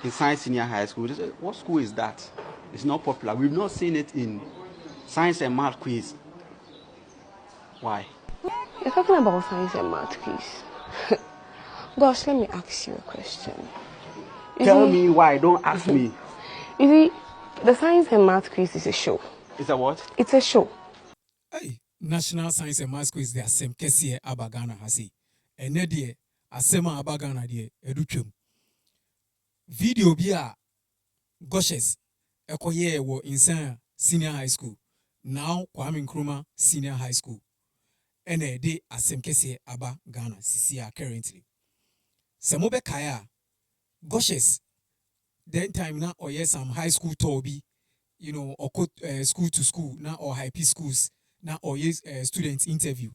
in Science Senior High School. They say, what school is that? It's not popular. We've not seen it in Science and Math quiz. Why? You're talking about Science and Math quiz. Gosh, let me ask you a question. Tell me why. Don't ask me. You see, the Science and Math quiz is a show. It's a what? It's a show. Hey, National Science and Math quiz, they are same case here, Abagana Hasi. And there, Asema Abagana, dear, Educhum. Video bia Goshes, Ekoye wo in Senior High School. Now, Kwame Nkrumah Senior High School. And they are same case here, Aba Ghana, CCR currently. Samobe Kaya, Goshes, then time now, or yes, some high school toby, you know, or school to school, now or high P schools, now or yes, students interview.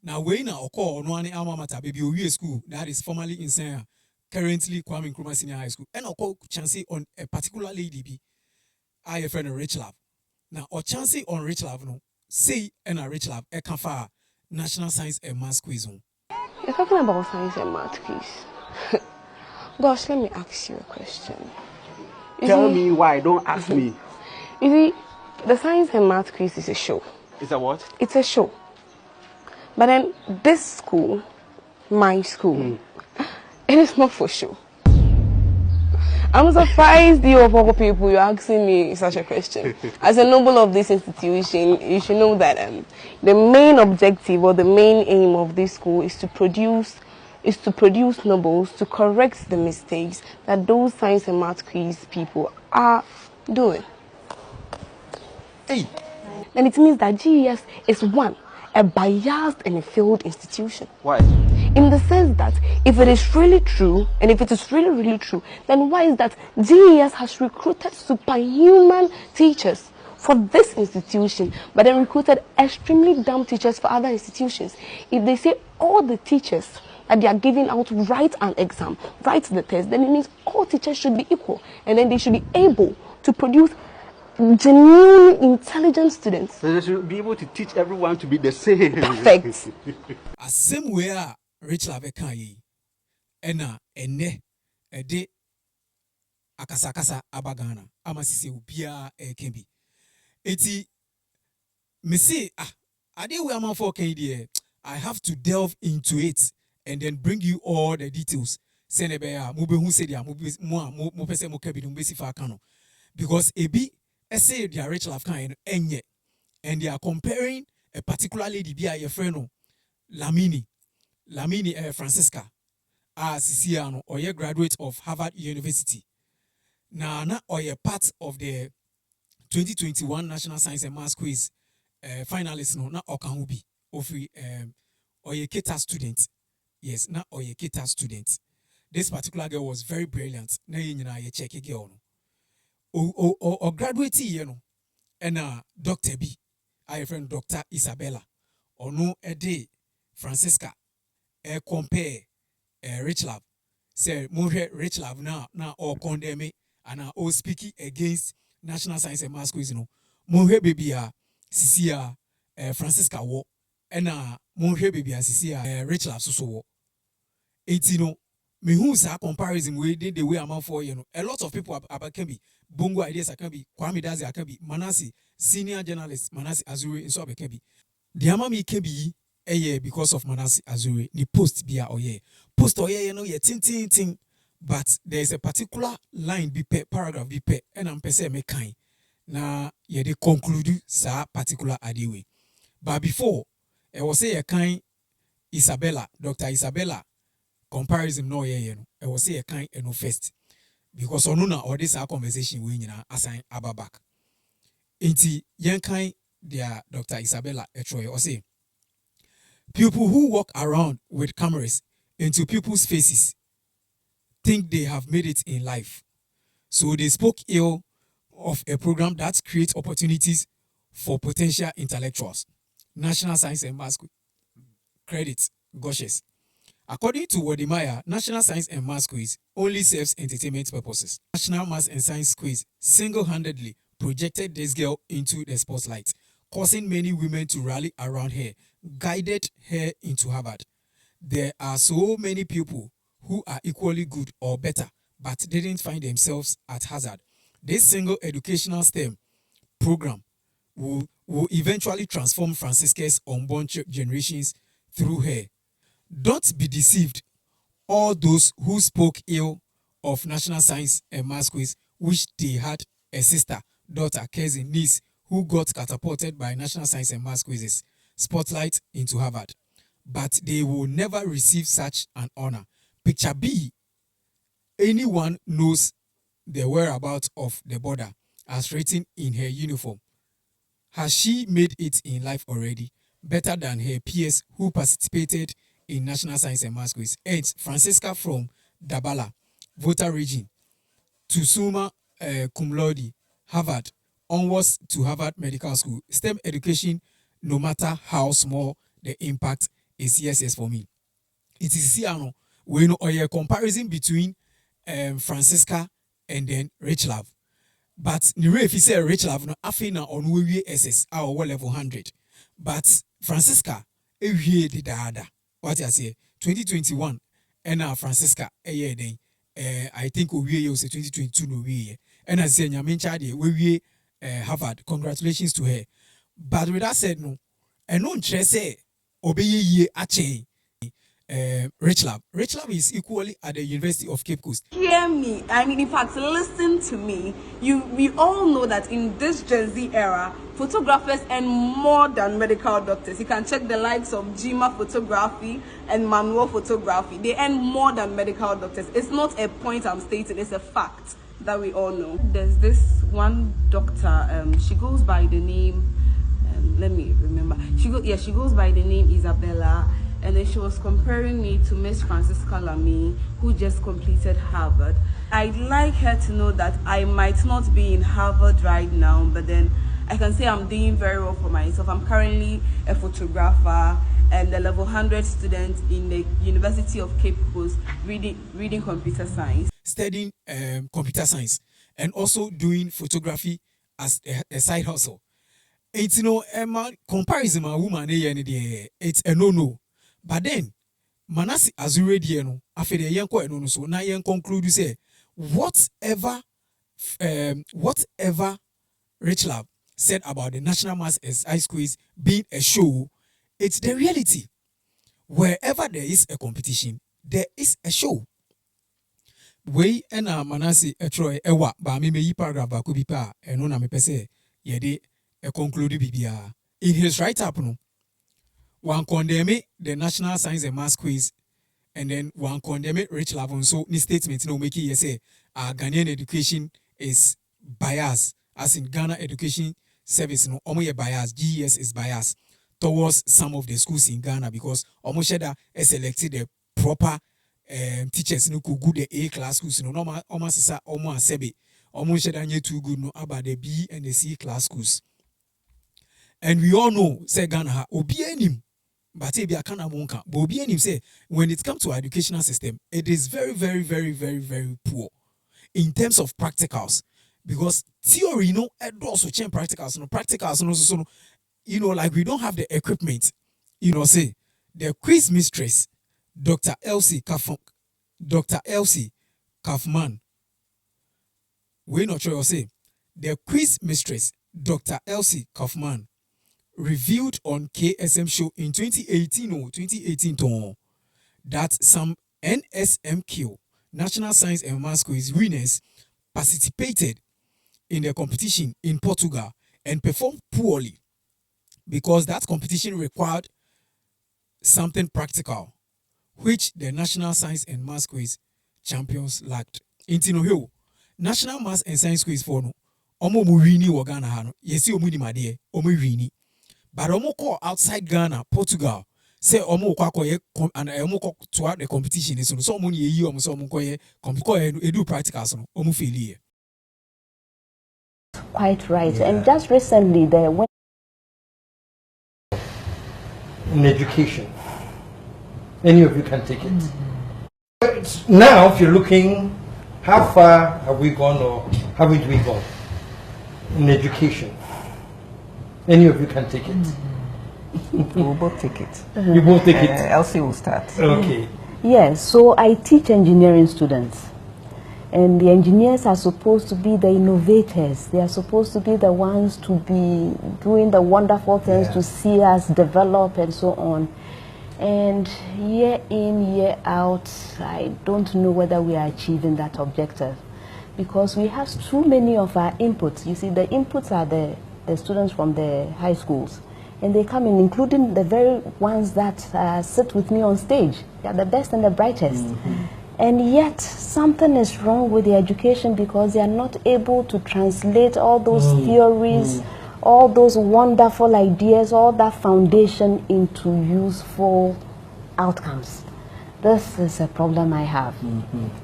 Now, when now, or call no one alma mater, baby, we school that is formerly in Senior, currently Kwame Nkrumah Senior High School, and or call chance on a particular lady be I friend of Richlove. Now, or chance on Richlove, no, say and a Richlove, a kafa National Science and Math quiz. You're talking about Science and Math quiz. Gosh, let me ask you a question. Tell me why. Don't ask me. You see, the Science and Math quiz is a show. It's a what? It's a show. But then this school, my school, it is not for show. I'm surprised you of all people you're asking me such a question. As a noble of this institution, you should know that the main objective or the main aim of this school is to produce nobles to correct the mistakes that those Science and Math quiz people are doing. Hey. And it means that GES is a biased and a failed institution. Why? In the sense that if it is really true, and if it is really true, then why is that GES has recruited superhuman teachers for this institution, but then recruited extremely dumb teachers for other institutions? If they say all the teachers that they are giving out write an exam, write the test, then it means all teachers should be equal, and then they should be able to produce genuinely intelligent students. So they should be able to teach everyone to be the same. Perfect. As same way Richlove can ye, ena ene ede akasakasa abagana amasisi ubia kembi. Eti me say ade we am for can I have to delve into it and then bring you all the details. Senebe ya mubehu se dia mo pese mo kebi no besi fa kano. Because ebi say they are Richlove can enye, and they are comparing a particular lady be a friend Lamini Francisca Siciano or a graduate of Harvard University. Na or a part of the 2021 National Science and Math quiz finalists no na okahubi of or a Keta student. Yes, na or a Keta student. This particular girl was very brilliant. Na ye check girl no. Or graduate you know, and Dr. B, I friend Dr. Isabella, or no a day Francisca, compare Richlove, say more Richlove now or condemn me, and all speaking against National Science and Math quiz, you know, more baby Cecilia Francisca war, and more baby Cecilia Richlove so war. It's no. Me who's a comparison we did the way I'm for you know. A lot of people can be Bongo ideas can be Kwame Dazi can be Manasseh senior journalist Manasseh Azure in so can be. The amami can be a year because of Manasseh Azure. The post be a year. Post you know ting. But there is a particular line be paragraph be and I'm per se me kind. Na ye de conclude sa particular idea. But before I was say a kind Isabella, Dr. Isabella. Comparison no yeah I will say a kind and no first because onuna or this our conversation we assign ababak. Inti young kind their Dr. Isabella Etroy or say people who walk around with cameras into people's faces think they have made it in life. So they spoke ill of a program that creates opportunities for potential intellectuals. National Science and Math credit Goshes. According to Wodemaya, National Science and Math quiz only serves entertainment purposes. National Math and Science quiz single-handedly projected this girl into the spotlight, causing many women to rally around her, guided her into Harvard. There are so many people who are equally good or better, but didn't find themselves at hazard. This single educational STEM program will eventually transform Francisca's unborn generations through her. Don't be deceived. All those who spoke ill of National Science and Maths quiz wish they had a sister, daughter, cousin, niece who got catapulted by National Science and Maths quizzes, spotlight into Harvard. But they will never receive such an honor. Picture B. Anyone knows the whereabouts of the border as written in her uniform. Has she made it in life already? Better than her peers who participated in National Science and Maths quiz. 8. Francisca from Dabala, Volta region, to Summa cum laude, Harvard, onwards to Harvard Medical School. STEM education, no matter how small the impact, is yes for me. It is here we know a comparison between Francisca and then Richlove. But if you say Richlove, no, afina on we SS our level 100. But Francisca, the dada. What I say, 2021, and now Francisca, I think we also 2022 no we. And I say, we Harvard. Congratulations to her. But with that said, no, and no say obey ye ache. Richlove. Richlove is equally at the University of Cape Coast. Hear me. I mean, in fact, listen to me. We all know that in this Gen Z era, photographers earn more than medical doctors. You can check the likes of Jima photography and manual photography. They earn more than medical doctors. It's not a point I'm stating, it's a fact that we all know. There's this one doctor, she goes by the name, let me remember. She goes by the name Isabella. And then she was comparing me to Miss Francisca Lamy, who just completed Harvard. I'd like her to know that I might not be in Harvard right now, but then I can say I'm doing very well for myself. I'm currently a photographer and a level 100 student in the University of Cape Coast reading computer science. Studying computer science and also doing photography as a side hustle. It's, you know, comparison my woman, it's a no. But then, Manasseh Azure no, after the young no so now young conclude say whatever Richlove said about the National Maths Science quiz being a show, it's the reality. Wherever there is a competition, there is a show. We and Manasseh Troy ewa ba me yi paragraph ba ko bi pa eno na me pese ye de e conclude bibia. In his write up no, one condemn the National Science and Maths quiz, and then one condemn Richlove. So this statement no make it say Ghanaian education is biased, as in Ghana Education Service no omo bias, GES is biased towards some of the schools in Ghana because omo sheda selected the proper teachers no could good the A class schools no omo sisa omo asebe omo sheda nye too good no about the B and the C class schools. And we all know say Ghana ha obi enim. But say when it comes to our educational system, it is very, very, very, very, very poor in terms of practicals. Because theory, you know, also change practicals. No, you know, like we don't have the equipment. You know, say the quiz mistress, Dr. Elsie Kaufman. We not sure say the quiz mistress, Dr. Elsie Kaufman, revealed on KSM show in 2018 that some NSMQ National Science and Maths quiz winners participated in the competition in Portugal and performed poorly because that competition required something practical, which the National Science and Maths quiz champions lacked. Intino Hill, National Maths and Science quiz for no omo mu wini wo Ghana ha no yesi omu ni made omo wini. But omo call outside Ghana, Portugal, say omo kwa and omo to the competition so omo ni yi omo so omo koye edu practicals no omo failure. Quite right. Yeah. And just recently there went in education. Any of you can take it. Mm-hmm. Now if you're looking, how far have we gone or haven't we gone in education? Any of you can take it. We'll both take it. You both take it. Elsie will start. Okay. Yes, so I teach engineering students. And the engineers are supposed to be the innovators. They are supposed to be the ones to be doing the wonderful things to see us develop and so on. And year in, year out, I don't know whether we are achieving that objective, because we have too many of our inputs. You see, the inputs are the students from the high schools, and they come in, including the very ones that sit with me on stage. They are the best and the brightest. And yet, something is wrong with the education, because they are not able to translate all those theories, all those wonderful ideas, all that foundation into useful outcomes. This is a problem I have.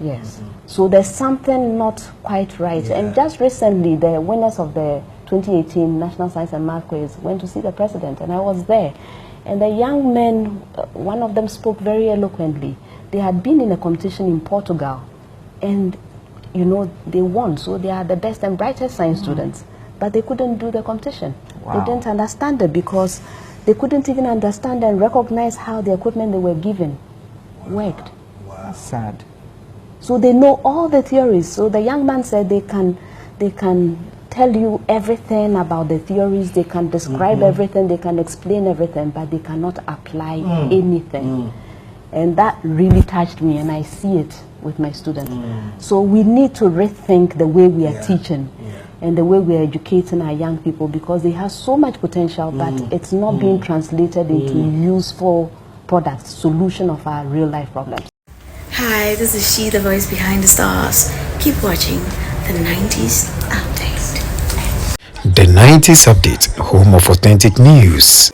Yes. So there's something not quite right. And just recently, the winners of the 2018 National Science and Math Quiz went to see the president, and I was there. And the young men, one of them spoke very eloquently. They had been in a competition in Portugal, and you know, they won. So they are the best and brightest science students, but they couldn't do the competition. They didn't understand it, because they couldn't even understand and recognize how the equipment they were given worked. Sad. So they know all the theories. So the young man said they can tell you everything about the theories, they can describe everything, they can explain everything, but they cannot apply anything. And that really touched me, and I see it with my students. So we need to rethink the way we are teaching and the way we are educating our young people, because they have so much potential, but it's not being translated into useful products, solution of our real life problems. Hi, this is she, the voice behind the stars. Keep watching the 90s Update. The 90s Update, home of authentic news.